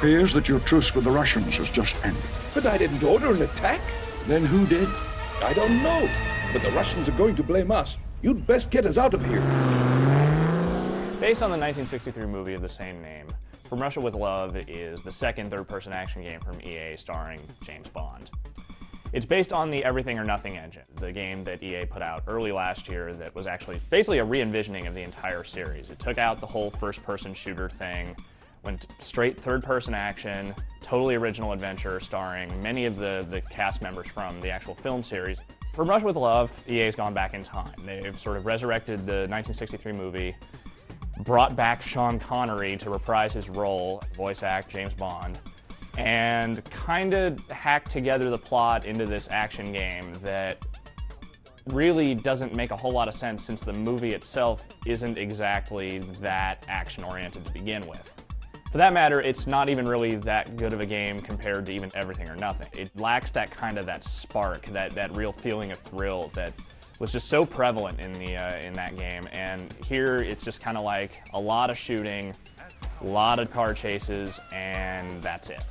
appears that your truce with the Russians has just ended. But I didn't order an attack. Then who did? I don't know. But the Russians are going to blame us. You'd best get us out of here. Based on the 1963 movie of the same name, From Russia with Love is the second third-person action game from EA starring James Bond. It's based on the Everything or Nothing engine, the game that EA put out early last year that was actually basically a re-envisioning of the entire series. It took out the whole first-person shooter thing, went straight third-person action, totally original adventure starring many of the cast members from the actual film series. From Russia with Love, EA's gone back in time. They've sort of resurrected the 1963 movie, brought back Sean Connery to reprise his role, voice act James Bond, and kind of hacked together the plot into this action game that really doesn't make a whole lot of sense since the movie itself isn't exactly that action-oriented to begin with. For that matter, it's not even really that good of a game compared to even Everything or Nothing. It lacks that spark, that real feeling of thrill that was just so prevalent in that game. And here it's just kind of like a lot of shooting, a lot of car chases, and that's it.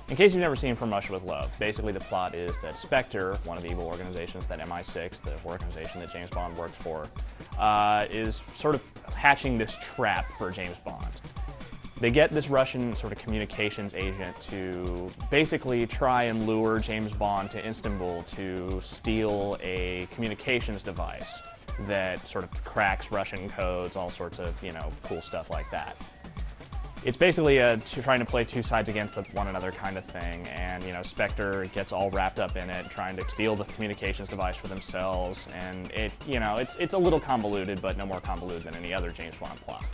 In case you've never seen From Russia with Love, basically the plot is that Spectre, one of the evil organizations, that MI6, the organization that James Bond works for, is sort of hatching this trap for James Bond. They get this Russian sort of communications agent to basically try and lure James Bond to Istanbul to steal a communications device that sort of cracks Russian codes, all sorts of, cool stuff like that. It's basically trying to play two sides against one another kind of thing, and Spectre gets all wrapped up in it, trying to steal the communications device for themselves, and it's a little convoluted, but no more convoluted than any other James Bond plot.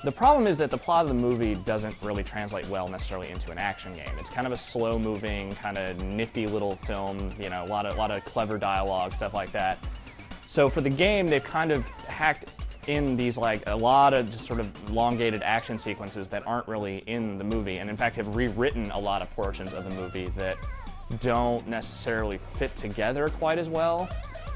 The problem is that the plot of the movie doesn't really translate well necessarily into an action game. It's kind of a slow-moving, kind of nifty little film, a lot of clever dialogue, stuff like that. So for the game, they've kind of hacked in these a lot of just sort of elongated action sequences that aren't really in the movie, and in fact have rewritten a lot of portions of the movie that don't necessarily fit together quite as well.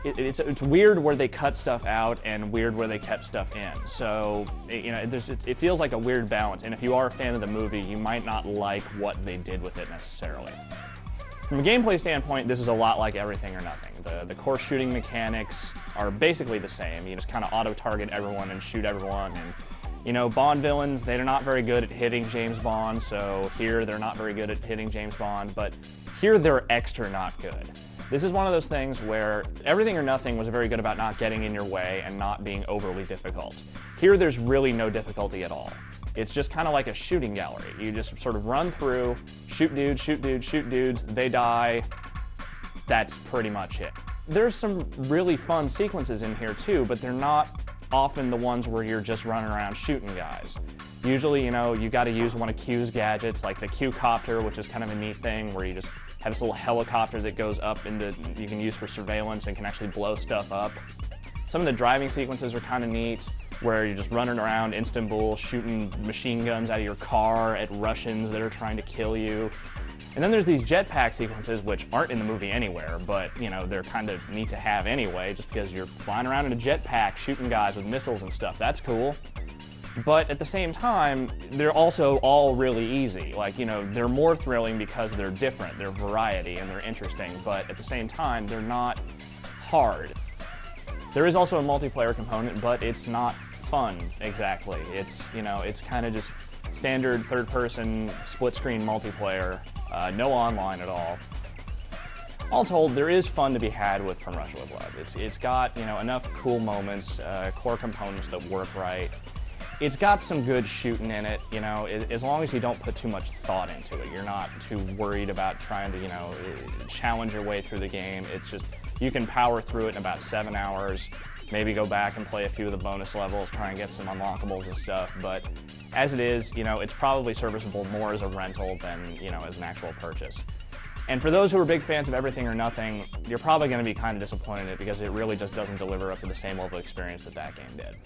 It's weird where they cut stuff out and weird where they kept stuff in. So it feels like a weird balance, and if you are a fan of the movie, you might not like what they did with it necessarily. From a gameplay standpoint, this is a lot like Everything or Nothing. The core shooting mechanics are basically the same. You just kind of auto-target everyone and shoot everyone. And Bond villains, they're not very good at hitting James Bond, so here they're not very good at hitting James Bond, but here they're extra not good. This is one of those things where Everything or Nothing was very good about not getting in your way and not being overly difficult. Here there's really no difficulty at all. It's just kind of like a shooting gallery. You just sort of run through, shoot dudes, shoot dudes, shoot dudes, they die. That's pretty much it. There's some really fun sequences in here too, but they're not often the ones where you're just running around shooting guys. Usually, you got to use one of Q's gadgets, like the Q-copter, which is kind of a neat thing where you just have this little helicopter that goes up you can use for surveillance and can actually blow stuff up. Some of the driving sequences are kind of neat, where you're just running around Istanbul shooting machine guns out of your car at Russians that are trying to kill you. And then there's these jetpack sequences, which aren't in the movie anywhere, but they're kind of neat to have anyway, just because you're flying around in a jetpack shooting guys with missiles and stuff. That's cool. But at the same time, they're also all really easy. They're more thrilling because they're different, they're variety, and they're interesting, but at the same time, they're not hard. There is also a multiplayer component, but it's not fun, exactly. It's kind of just standard third-person, split-screen multiplayer, no online at all. All told, there is fun to be had with From Russia with Love. It's got, enough cool moments, core components that work right. It's got some good shooting in it, as long as you don't put too much thought into it. You're not too worried about trying to, challenge your way through the game. It's just, you can power through it in about 7 hours, maybe go back and play a few of the bonus levels, try and get some unlockables and stuff, but as it is, it's probably serviceable more as a rental than, as an actual purchase. And for those who are big fans of Everything or Nothing, you're probably going to be kind of disappointed because it really just doesn't deliver up to the same level of experience that game did.